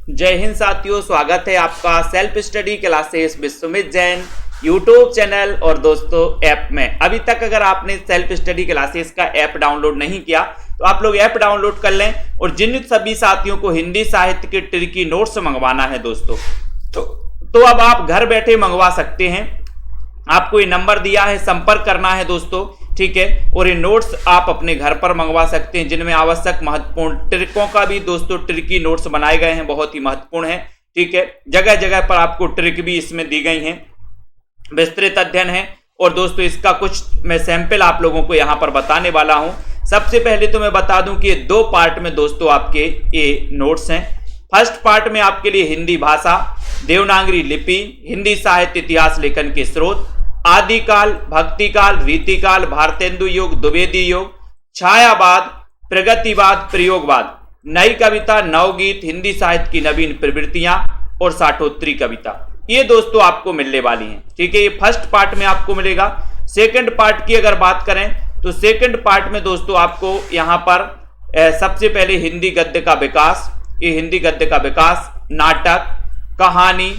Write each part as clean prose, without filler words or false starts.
जय हिंद साथियों, स्वागत है आपका self study classes Vishwamit Jain YouTube channel और दोस्तों ऐप में। अभी तक अगर आपने सेल्फ स्टडी क्लासेस का ऐप डाउनलोड नहीं किया तो आप लोग ऐप डाउनलोड कर लें। और जिन सभी साथियों को हिंदी साहित्य के ट्रिकी नोट्स मंगवाना है दोस्तों, तो अब आप घर बैठे मंगवा सकते हैं। आपको ये नंबर दिया है, संपर्क करना है दोस्तों, ठीक है। और ये नोट्स आप अपने घर पर मंगवा सकते हैं, जिनमें आवश्यक महत्वपूर्ण ट्रिकों का भी दोस्तों ट्रिकी नोट्स बनाए गए हैं, बहुत ही महत्वपूर्ण है, ठीक है। जगह जगह पर आपको ट्रिक भी इसमें दी गई हैं, विस्तृत अध्ययन है। और दोस्तों इसका कुछ मैं सैंपल आप लोगों को यहां पर बताने वाला हूं। सबसे पहले तो मैं बता दूं कि ये दो पार्ट में दोस्तों आपके ये नोट्स हैं। फर्स्ट पार्ट में आपके लिए हिंदी भाषा, देवनागरी लिपि, हिंदी साहित्य इतिहास लेखन के स्रोत, आदिकाल, भक्तिकाल, रीतिकाल, भारतेंदु युग, द्विवेदी युग, छायावाद, प्रगतिवाद, प्रयोगवाद, नई कविता, नवगीत, हिंदी साहित्य की नवीन प्रवृत्तियां और साठोत्तरी कविता, ये दोस्तों आपको मिलने वाली हैं, ठीक है। ये फर्स्ट पार्ट में आपको मिलेगा। सेकंड पार्ट की अगर बात करें तो सेकंड पार्ट में दोस्तों आपको यहां पर सबसे पहले हिंदी गद्य का विकास, ये हिंदी गद्य का विकास, नाटक, कहानी,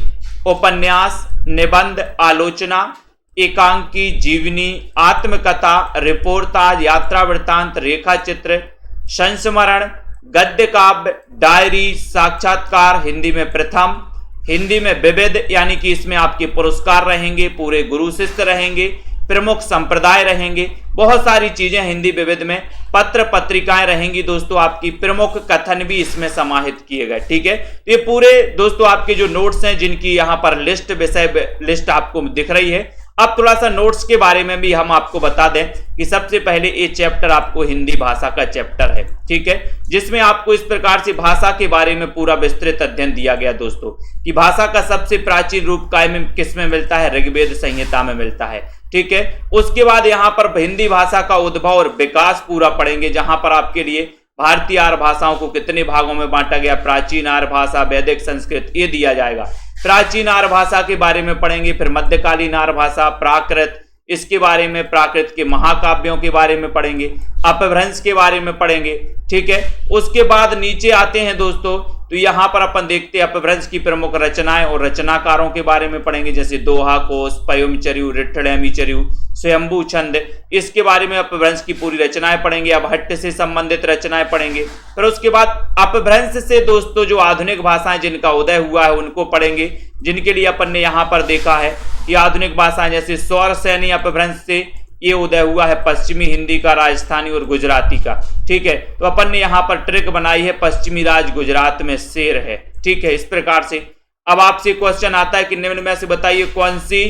उपन्यास, निबंध, आलोचना, एकांकी, जीवनी, आत्मकथा, रिपोर्टाज, यात्रा वृत्तांत, रेखा चित्र, संस्मरण, गद्य काव्य, डायरी, साक्षात्कार, हिंदी में प्रथम, हिंदी में विविध, यानी कि इसमें आपके पुरस्कार रहेंगे, पूरे गुरु शिष्य रहेंगे, प्रमुख संप्रदाय रहेंगे, बहुत सारी चीजें हिंदी विविध में, पत्र पत्रिकाएं रहेंगी दोस्तों, आपकी प्रमुख कथन भी इसमें समाहित किए गए, ठीक है। तो ये पूरे दोस्तों आपके जो नोट्स हैं, जिनकी यहां पर लिस्ट, विषय लिस्ट आपको दिख रही है। अब थोड़ा सा नोट्स के बारे में भी हम आपको बता दें कि सबसे पहले ये चैप्टर आपको हिंदी भाषा का चैप्टर है, ठीक है, जिसमें आपको इस प्रकार से भाषा के बारे में पूरा विस्तृत अध्ययन दिया गया दोस्तों, कि भाषा का सबसे प्राचीन रूप किस में मिलता है, ऋग्वेद संहिता में मिलता है, ठीक है। उसके बाद यहाँ पर हिंदी भाषा का उद्भव और विकास पूरा पढ़ेंगे, जहां पर आपके लिए भारतीय आर्य भाषाओं को कितने भागों में बांटा गया, प्राचीन आर्य भाषा, वैदिक संस्कृत, ये दिया जाएगा। प्राचीन आर्य भाषा के बारे में पढ़ेंगे, फिर मध्यकालीन आर्य भाषा, प्राकृत, इसके बारे में, प्राकृत के महाकाव्यों के बारे में पढ़ेंगे, अपभ्रंश के बारे में पढ़ेंगे, ठीक है। उसके बाद नीचे आते हैं दोस्तों, तो यहां पर अपन देखते हैं अपभ्रंश की प्रमुख रचनाएं और रचनाकारों के बारे में पढ़ेंगे, जैसे दोहा कोश, पयुमचर्यु, रिट्ठलैमीचर्यु, स्वयंभू छंद, इसके बारे में अपभ्रंश की पूरी रचनाएं पढ़ेंगे। अपभट्ट से संबंधित रचनाएं पढ़ेंगे। फिर उसके बाद अपभ्रंश से दोस्तों जो आधुनिक भाषाएं जिनका उदय हुआ है उनको पढ़ेंगे, जिनके लिए अपन ने यहां पर देखा है कि आधुनिक भाषाएं जैसे सौरसेनी अपभ्रंश से ये उदय हुआ है पश्चिमी हिंदी का, राजस्थानी और गुजराती का, ठीक है। तो अपन ने यहां पर ट्रिक बनाई है, पश्चिमी राज गुजरात में शेर है, ठीक है, इस प्रकार से। अब आपसे क्वेश्चन आता है कि निम्न में से बताइए कौन सी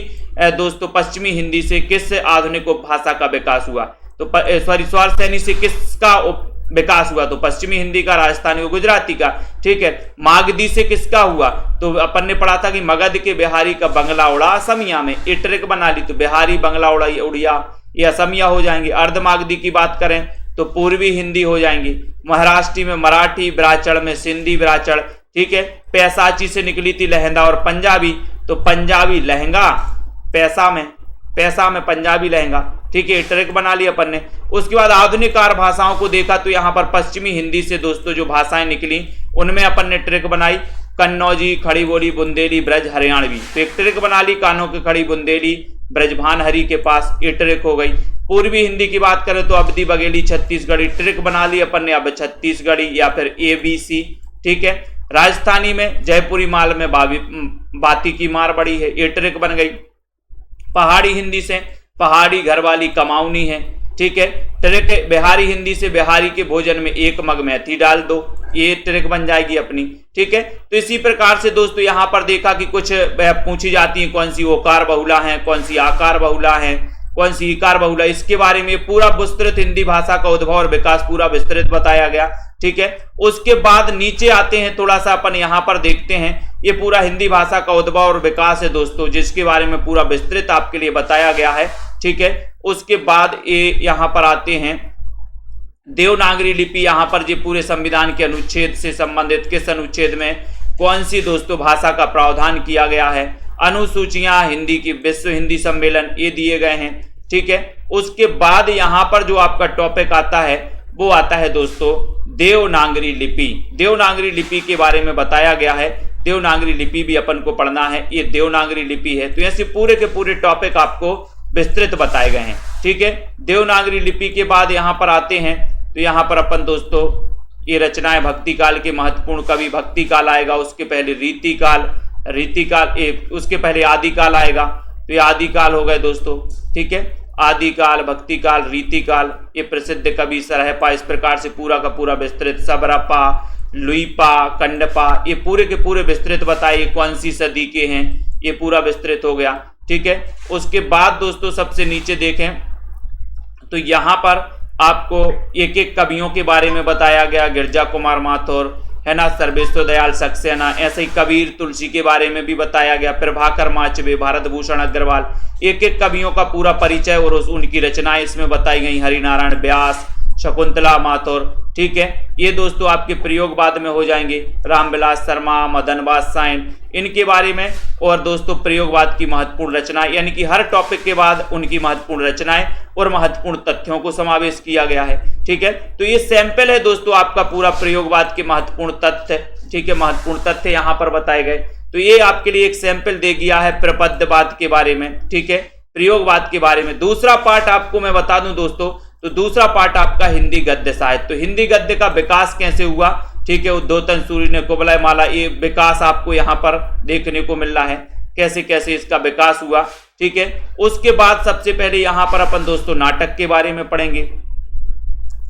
दोस्तों पश्चिमी हिंदी से किस आधुनिक उपभाषा का विकास हुआ, तो सौरसेनी से किसका विकास हुआ, तो पश्चिमी हिंदी का, राजस्थानी और गुजराती का, ठीक है। मागधी से किसका हुआ, तो अपन ने पढ़ा था कि मगध के बिहारी का बंगला उड़ा असमिया में, ये ट्रिक बना ली, तो बिहारी बंगला उड़िया ये असमिया हो जाएंगे। अर्धमागधी की बात करें तो पूर्वी हिंदी हो जाएंगी। महाराष्ट्री में मराठी, ब्राचड़ में सिंधी ब्राचड़, ठीक है। पैसाची से निकली थी लहंगा और पंजाबी, तो पंजाबी लहंगा, पैसा में पंजाबी लहंगा, ठीक है, ट्रिक बना लिया अपन ने। उसके बाद आधुनिक आर्य भाषाओं को देखा, तो यहां पर पश्चिमी हिंदी से दोस्तों जो भाषाएं निकली उनमें अपन ने ट्रिक बनाई, कन्नौजी, खड़ी बोली, बुंदेली, ब्रज, हरियाणवी, तो एक ट्रिक बना ली, कानों की खड़ी बुंदेली, ब्रजभान हरि के पास, ये ट्रिक हो गई। पूर्वी हिंदी की बात करें तो अवधी बघेली, छत्तीसगढ़ी, ट्रिक बना ली अपन ने, अब छत्तीसगढ़ी या फिर ABC, ठीक है। राजस्थानी में जयपुरी माल में बाती की मार बड़ी है, ये ट्रिक बन गई। पहाड़ी हिंदी से पहाड़ी घरवाली कमाऊनी है, ठीक है। ट्रिक बिहारी हिंदी से बिहारी के भोजन में एक मग मेथी डाल दो, ये ट्रिक बन जाएगी अपनी, ठीक है। तो इसी प्रकार से दोस्तों यहां पर देखा कि कुछ पूछी जाती हैं, कौन सी ओकार बहुला है, कौन सी आकार बहुला है, कौन सी इकार बहुला, इसके बारे में पूरा विस्तृत हिंदी भाषा का उद्भव और विकास पूरा विस्तृत बताया गया, ठीक है। उसके बाद नीचे आते हैं, थोड़ा सा अपन यहां पर देखते हैं, ये पूरा हिंदी भाषा का उद्भव और विकास है दोस्तों, जिसके बारे में पूरा विस्तृत आपके लिए बताया गया है, ठीक है। उसके बाद ये यहां पर आते हैं देवनागरी लिपि, यहां पर जो पूरे संविधान के अनुच्छेद से संबंधित किस अनुच्छेद में कौन सी दोस्तों भाषा का प्रावधान किया गया है, अनुसूचियां, हिंदी की विश्व हिंदी सम्मेलन, ये दिए गए हैं, ठीक है। उसके बाद यहां पर जो आपका टॉपिक आता है वो आता है दोस्तों देवनागरी लिपि। देवनागरी लिपि के बारे में बताया गया है। देवनागरी लिपि भी अपन को पढ़ना है। ये देवनागरी लिपि है। तो ऐसे पूरे के पूरे टॉपिक आपको विस्तृत बताए गए हैं। ठीक है, देवनागरी लिपि के बाद यहाँ पर आते हैं। तो यहाँ पर अपन दोस्तों ये रचनाएं भक्ति काल के महत्वपूर्ण कवि, भक्ति काल आएगा, उसके पहले रीतिकाल, उसके पहले आदिकाल आएगा। तो ये आदिकाल हो गए दोस्तों। ठीक है, आदिकाल, भक्ति काल, रीतिकाल, ये प्रसिद्ध कवि सरहपा, इस प्रकार से पूरा का पूरा विस्तृत, सबरपा, लुईपा, कंडपा, ये पूरे के पूरे विस्तृत बताइए कौन सी सदी के हैं, ये पूरा विस्तृत हो गया। ठीक है, उसके बाद दोस्तों सबसे नीचे देखें तो यहाँ पर आपको एक एक कवियों के बारे में बताया गया। गिरजा कुमार माथुर है ना, सर्वेश्वर दयाल सक्सेना, ऐसे ही कबीर तुलसी के बारे में भी बताया गया। प्रभाकर माचवे, भारत भूषण अग्रवाल, एक एक कवियों का पूरा परिचय और उनकी रचनाएं इसमें बताई गई। हरिनारायण व्यास, शकुंतला माथुर। ठीक है, ये दोस्तों आपके प्रयोग बाद में हो जाएंगे। रामविलास शर्मा, मदनवास साइन, इनके बारे में। और दोस्तों प्रयोगवाद की महत्वपूर्ण रचनाएं, यानी कि हर टॉपिक के बाद उनकी महत्वपूर्ण रचनाएं और महत्वपूर्ण तथ्यों को समावेश किया गया है। ठीक है, तो ये सैंपल है दोस्तों आपका पूरा प्रयोगवाद के महत्वपूर्ण तथ्य। ठीक है, महत्वपूर्ण तथ्य यहाँ पर बताए गए। तो ये आपके लिए एक सैंपल दे दिया है प्रपद्यवाद के बारे में। ठीक है, प्रयोगवाद के बारे में। दूसरा पार्ट आपको मैं बता दूं दोस्तों, तो दूसरा पार्ट आपका हिंदी गद्य साहित्य। तो हिंदी गद्य का विकास कैसे हुआ, ठीक है, उद्योतन सूरी ने, कुबलय माला, ये विकास आपको यहाँ पर देखने को मिल रहा है, कैसे कैसे इसका विकास हुआ। ठीक है, उसके बाद सबसे पहले यहाँ पर अपन दोस्तों नाटक के बारे में पढ़ेंगे।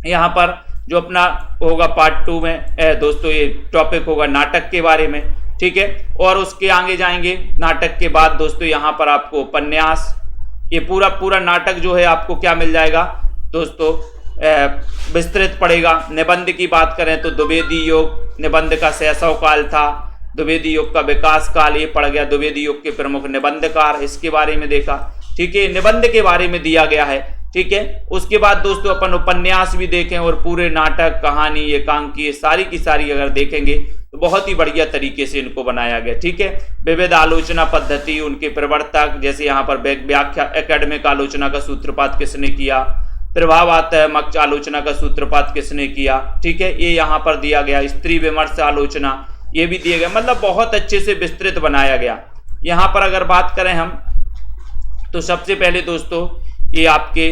यहाँ पर जो अपना होगा पार्ट 2 में दोस्तों ये टॉपिक होगा नाटक के बारे में। ठीक है, और उसके आगे जाएंगे नाटक के बाद दोस्तों यहाँ पर आपको उपन्यास, ये पूरा नाटक जो है आपको क्या मिल जाएगा दोस्तों, विस्तृत पड़ेगा। निबंध की बात करें तो द्विवेदी युग, निबंध का शैशव काल था। द्विवेदी युग का विकास काल ये पड़ गया। द्विवेदी युग के प्रमुख निबंधकार, इसके बारे में देखा। ठीक है, निबंध के बारे में दिया गया है। ठीक है, उसके बाद दोस्तों अपन उपन्यास भी देखें और पूरे नाटक, कहानी, एकांकी, सारी की सारी अगर देखेंगे तो बहुत ही बढ़िया तरीके से इनको बनाया गया। ठीक है, विविध आलोचना पद्धति, उनके प्रवर्तक, जैसे यहाँ पर व्याख्या एकेडमिक आलोचना का सूत्रपात किसने किया, प्रभावात्मक आलोचना का सूत्रपात किसने किया। ठीक है, ये यहाँ पर दिया गया। स्त्री विमर्श आलोचना, ये भी दिया गया। मतलब बहुत अच्छे से विस्तृत बनाया गया। यहाँ पर अगर बात करें हम तो सबसे पहले दोस्तों ये आपके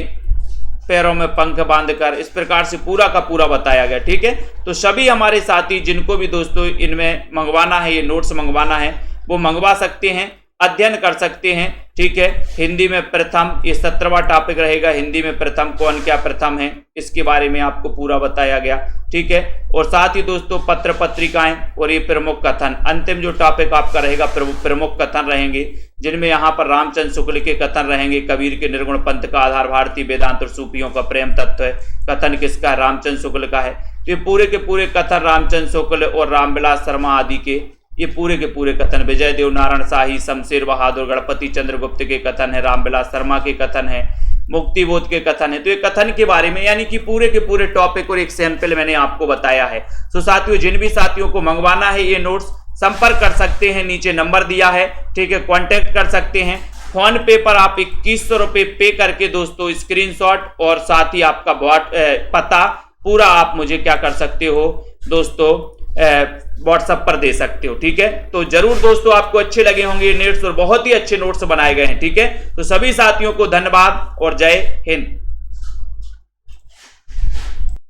पैरों में पंख बांधकर, इस प्रकार से पूरा का पूरा बताया गया। ठीक है, तो सभी हमारे साथी जिनको भी दोस्तों इनमें मंगवाना है, ये नोट्स मंगवाना है, वो मंगवा सकते हैं, अध्ययन कर सकते हैं। ठीक है, हिंदी में प्रथम, ये 17वां टॉपिक रहेगा। हिंदी में प्रथम, कौन क्या प्रथम है, इसके बारे में आपको पूरा बताया गया। ठीक है, और साथ ही दोस्तों पत्र पत्रिकाएं और ये प्रमुख कथन, अंतिम जो टॉपिक आपका रहेगा प्रमुख कथन रहेंगे, जिनमें यहाँ पर रामचंद्र शुक्ल के कथन रहेंगे। कबीर के निर्गुण पंथ का आधार भारतीय वेदांत और सूफियों का प्रेम तत्व है। कथन किसका है, रामचंद्र शुक्ल का है। तो ये पूरे के पूरे कथन रामचंद्र शुक्ल और रामविलास शर्मा आदि के, ये पूरे के पूरे कथन, विजय देव नारायण शाही, शमशेर बहादुर, गणपति चंद्रगुप्त के कथन है, रामविलास शर्मा के कथन है, मुक्तिबोध के कथन है। तो ये कथन के बारे में, यानी कि पूरे के पूरे टॉपिक और एक सैंपल मैंने आपको बताया है। तो साथियों, जिन भी साथियों को मंगवाना है ये नोट्स, संपर्क कर सकते हैं, नीचे नंबर दिया है। ठीक है, कांटेक्ट कर सकते हैं। फोन पे पर आप 2100 रुपये पे करके दोस्तों स्क्रीनशॉट और साथ ही आपका पता पूरा आप मुझे क्या कर सकते हो दोस्तों, व्हाट्सएप पर दे सकते हो। ठीक है, तो जरूर दोस्तों आपको अच्छे लगे होंगे ये नोट्स, और बहुत ही अच्छे नोट्स बनाए गए हैं। ठीक है, तो सभी साथियों को धन्यवाद और जय हिंद।